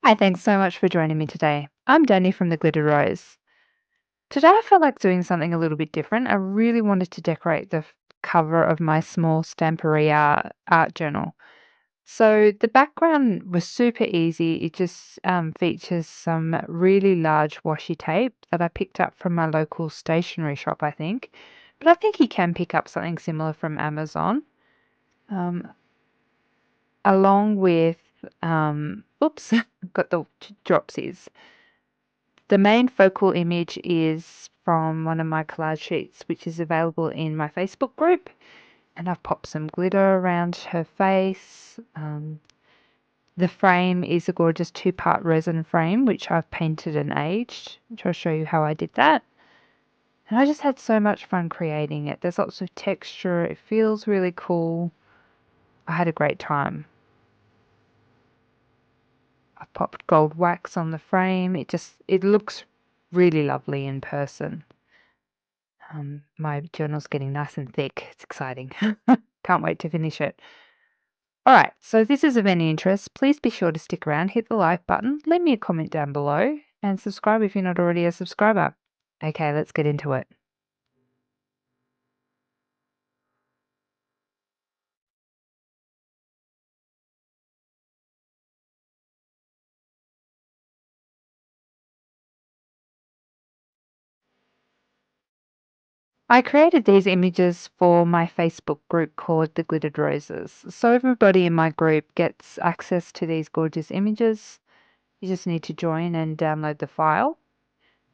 Hi, thanks so much for joining me today. I'm Danny from the Glitter Rose. Today I felt like doing something a little bit different. I really wanted to decorate the cover of my small Stamperia art journal. So the background was super easy. It just features some really large washi tape that I picked up from my local stationery shop, I think. But I think you can pick up something similar from Amazon. Um, Along with, oops, got the dropsies. The main focal image is from one of my collage sheets, which is available in my Facebook group. And I've popped some glitter around her face. The frame is a gorgeous two-part resin frame, which I've painted and aged, which I'll show you how I did that. And I just had so much fun creating it. There's lots of texture. It feels really cool. I had a great time. I've popped gold wax on the frame. It looks really lovely in person. My journal's getting nice and thick. It's exciting. Can't wait to finish it. All right, so if this is of any interest, please be sure to stick around, hit the like button, leave me a comment down below, and subscribe if you're not already a subscriber. Okay, let's get into it. I created these images for my Facebook group called The Glittered Roses. So everybody in my group gets access to these gorgeous images. You just need to join and download the file.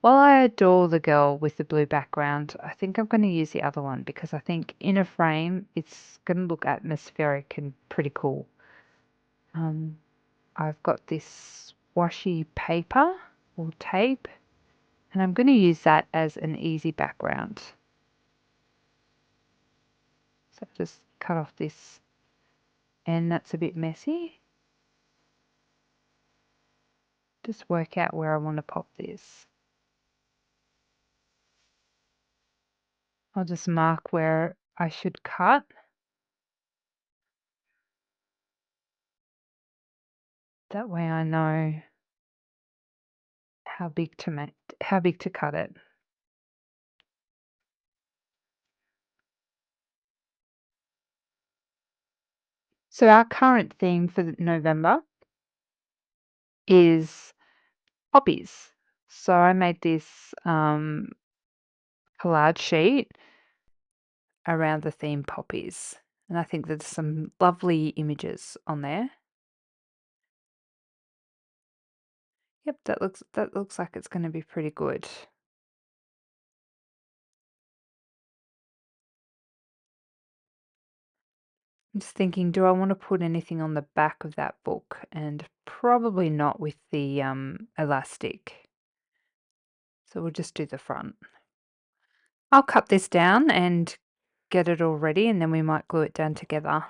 While I adore the girl with the blue background, I think I'm going to use the other one because I think in a frame it's going to look atmospheric and pretty cool. I've got this washi paper or tape and I'm going to use that as an easy background. So just cut off this end that's a bit messy. Just work out where I want to pop this. I'll just mark where I should cut. That way I know how big to cut it. So our current theme for November is poppies. So I made this collage sheet around the theme poppies, and I think there's some lovely images on there. Yep, that looks like it's going to be pretty good. I'm just thinking, do I want to put anything on the back of that book? And probably not with the elastic. So we'll just do the front. I'll cut this down and get it all ready, and then we might glue it down together.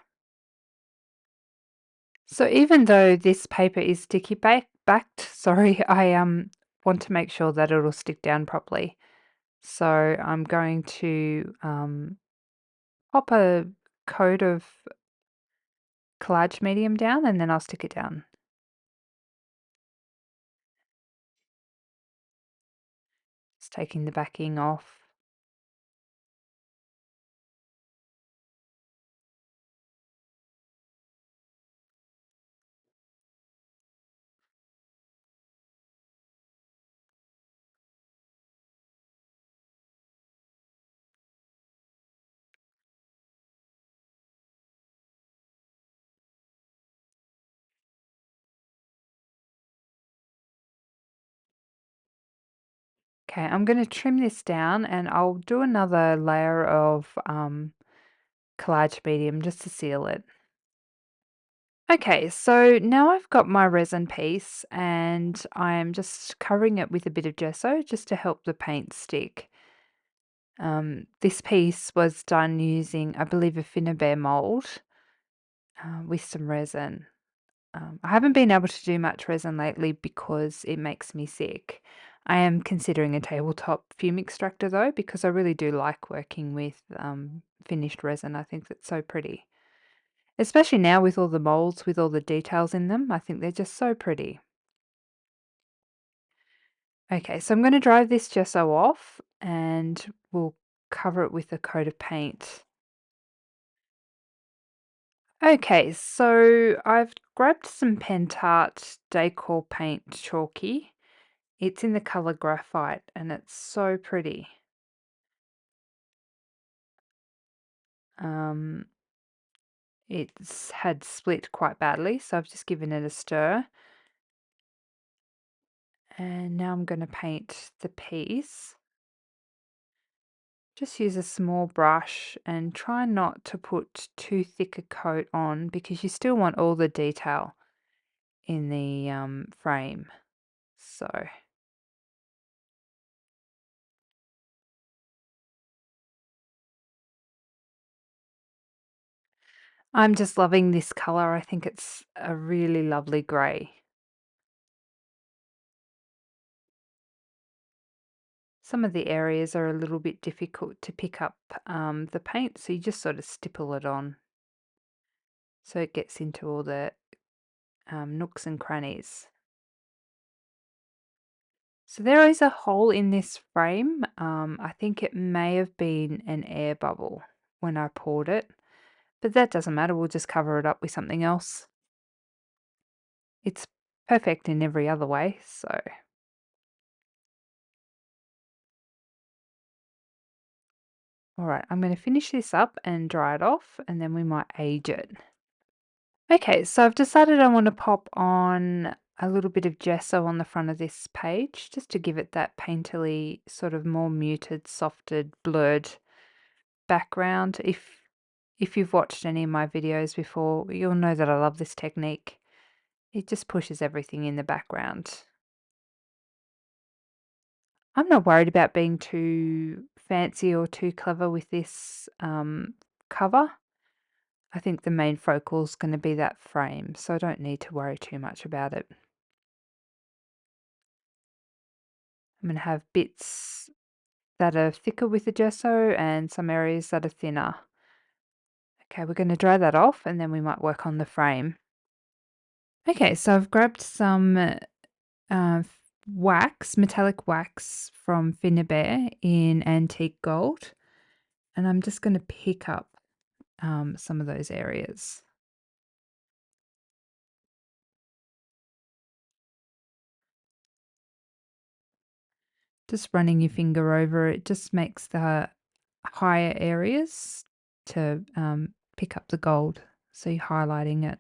So even though this paper is sticky backed, sorry, I want to make sure that it'll stick down properly. So I'm going to pop a coat of collage medium down and then I'll stick it down. Just taking the backing off. Okay, I'm going to trim this down and I'll do another layer of collage medium just to seal it. Okay, so now I've got my resin piece and I'm just covering it with a bit of gesso just to help the paint stick. This piece was done using, I believe, a Finnabair mould with some resin. I haven't been able to do much resin lately because it makes me sick. I am considering a tabletop fume extractor though because I really do like working with finished resin. I think that's so pretty. Especially now with all the molds with all the details in them, I think they're just so pretty. Okay, so I'm going to dry this gesso off and we'll cover it with a coat of paint. Okay, so I've grabbed some Pentart Decor Paint Chalky. It's in the color graphite and it's so pretty. Um, it's had split quite badly, so I've just given it a stir. And now I'm going to paint the piece. Just use a small brush and try not to put too thick a coat on because you still want all the detail in the frame. So I'm just loving this color. I think it's a really lovely grey. Some of the areas are a little bit difficult to pick up the paint, so you just sort of stipple it on so it gets into all the nooks and crannies. So there is a hole in this frame. I think it may have been an air bubble when I poured it, but that doesn't matter. We'll just cover it up with something else. It's perfect in every other way, so. All right, I'm going to finish this up and dry it off, and then we might age it. Okay, so I've decided I want to pop on a little bit of gesso on the front of this page, just to give it that painterly, sort of more muted, softed, blurred background. If you've watched any of my videos before, you'll know that I love this technique. It just pushes everything in the background. I'm not worried about being too fancy or too clever with this cover. I think the main focal is going to be that frame, so I don't need to worry too much about it. I'm going to have bits that are thicker with the gesso and some areas that are thinner. Okay, we're going to dry that off and then we might work on the frame. Okay, so I've grabbed some wax, metallic wax from Finnabair in antique gold, and I'm just going to pick up some of those areas. Just running your finger over it just makes the higher areas to pick up the gold. So you're highlighting it.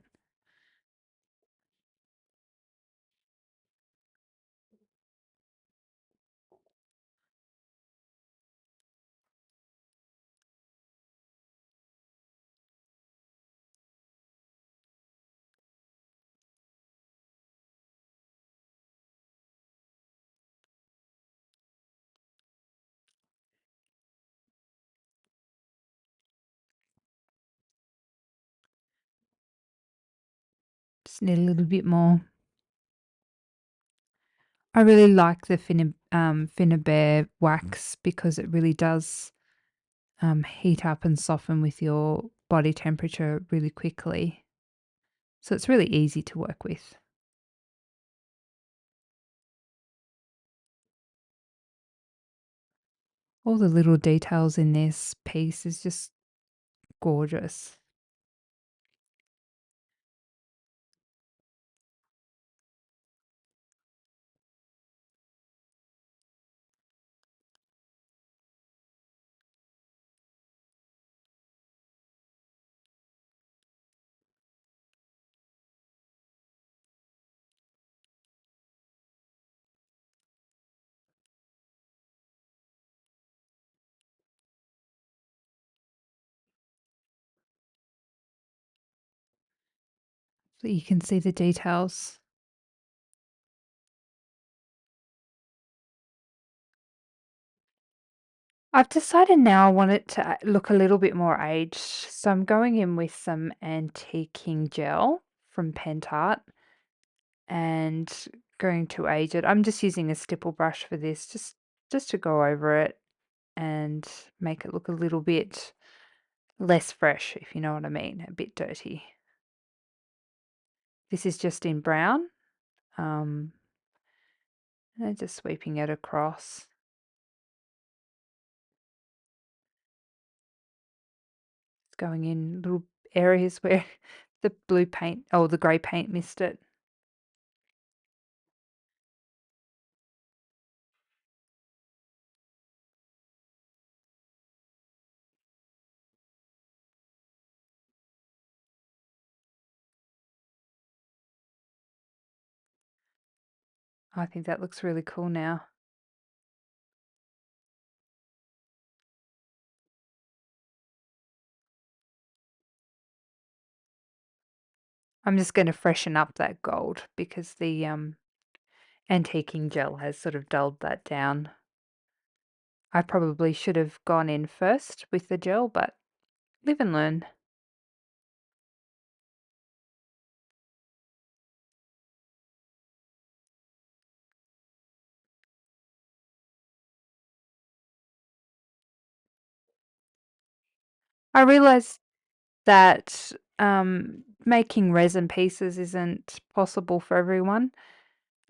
Just need a little bit more. I really like the Finnabair wax because it really does heat up and soften with your body temperature really quickly. So it's really easy to work with. All the little details in this piece is just gorgeous. So you can see the details. I've decided now I want it to look a little bit more aged, so I'm going in with some antiquing gel from Pentart and going to age it. I'm just using a stipple brush for this, just to go over it and make it look a little bit less fresh, if you know what I mean, a bit dirty. This is just in brown. Um, And just sweeping it across. It's going in little areas where the blue paint or the grey paint missed it. I think that looks really cool now. I'm just going to freshen up that gold because the antiquing gel has sort of dulled that down. I probably should have gone in first with the gel, but live and learn. I realized that making resin pieces isn't possible for everyone,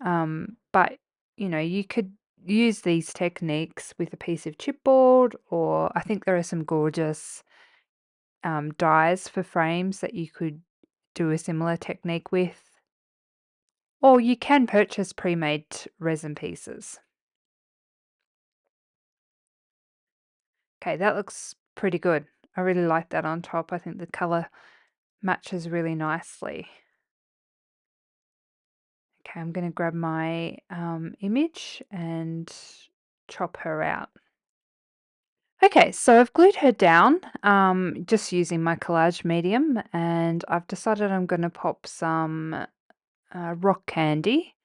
but you could use these techniques with a piece of chipboard, or I think there are some gorgeous dies for frames that you could do a similar technique with. Or you can purchase pre-made resin pieces. Okay, that looks pretty good. I really like that on top. I think the color matches really nicely. Okay, I'm going to grab my image and chop her out. Okay, so I've glued her down just using my collage medium, and I've decided I'm going to pop some rock candy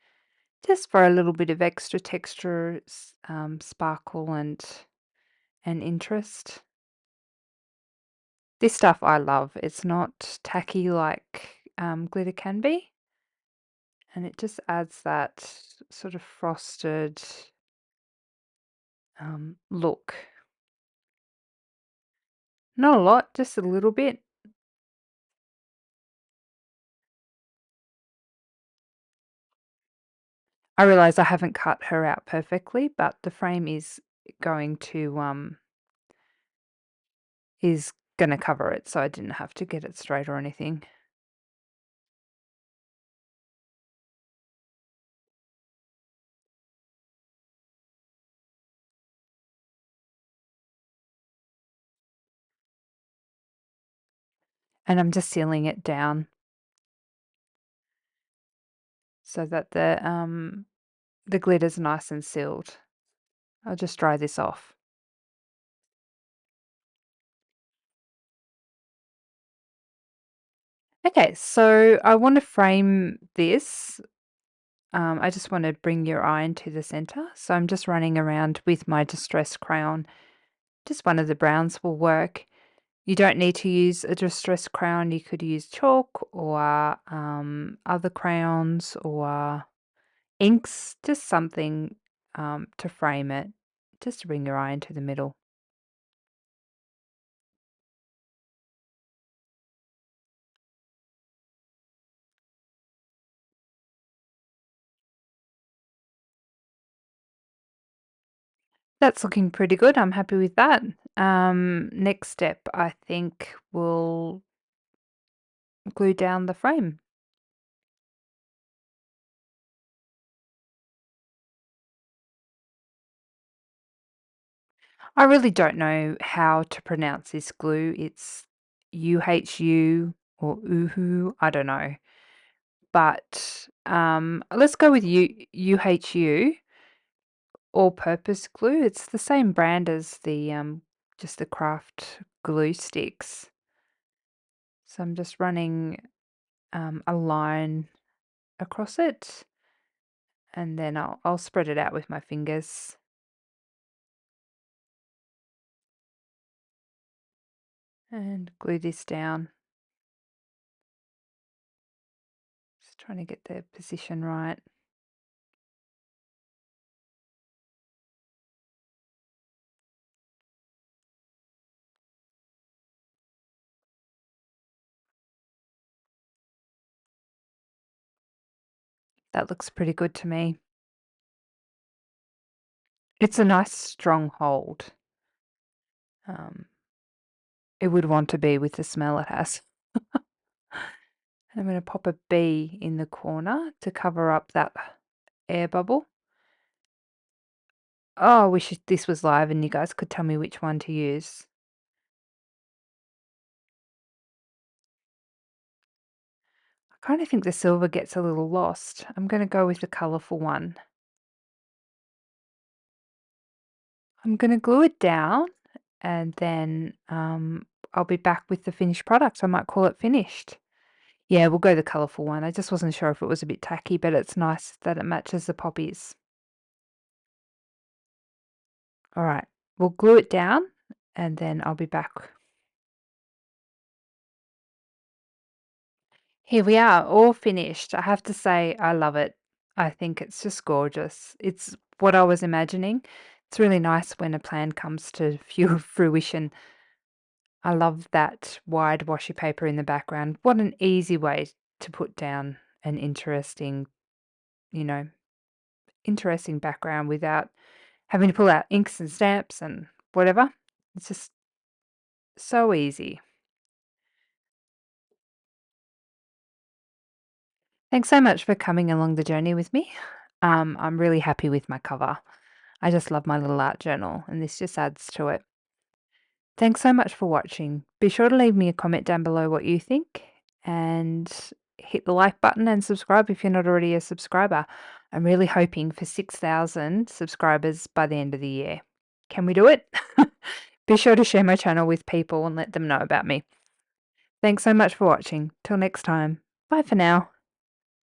just for a little bit of extra texture, sparkle, and interest. This stuff I love. It's not tacky like glitter can be, and it just adds that sort of frosted look. Not a lot, just a little bit. I realize I haven't cut her out perfectly, but the frame going to is gonna cover it, so I didn't have to get it straight or anything. And I'm just sealing it down so that the glitter's nice and sealed. I'll just dry this off. Okay, so I want to frame this. I just want to bring your eye into the center. So I'm just running around with my distress crayon. Just one of the browns will work. You don't need to use a distress crayon. You could use chalk or other crayons or inks, just something to frame it, just to bring your eye into the middle. That's looking pretty good. I'm happy with that. Next step, I think we'll glue down the frame. I really don't know how to pronounce this glue. It's UHU or Uhu, I don't know. But let's go with UHU, all-purpose glue. It's the same brand as the just the craft glue sticks. So I'm just running a line across it, and then I'll spread it out with my fingers. And glue this down. Just trying to get the position right. That looks pretty good to me. It's a nice strong hold. Um, it would want to be with the smell it has. And I'm going to pop a B in the corner to cover up that air bubble. Oh, I wish this was live and you guys could tell me which one to use. I kind of think the silver gets a little lost. I'm going to go with the colourful one. I'm going to glue it down and then I'll be back with the finished product. I might call it finished. Yeah, we'll go the colourful one. I just wasn't sure if it was a bit tacky, but it's nice that it matches the poppies. All right, we'll glue it down and then I'll be back. Here we are, all finished. I have to say, I love it. I think it's just gorgeous. It's what I was imagining. It's really nice when a plan comes to fruition. I love that wide washi paper in the background. What an easy way to put down an interesting, you know, interesting background without having to pull out inks and stamps and whatever. It's just so easy. Thanks so much for coming along the journey with me. I'm really happy with my cover. I just love my little art journal, and this just adds to it. Thanks so much for watching. Be sure to leave me a comment down below what you think, and hit the like button and subscribe if you're not already a subscriber. I'm really hoping for 6,000 subscribers by the end of the year. Can we do it? Be sure to share my channel with people and let them know about me. Thanks so much for watching. Till next time. Bye for now.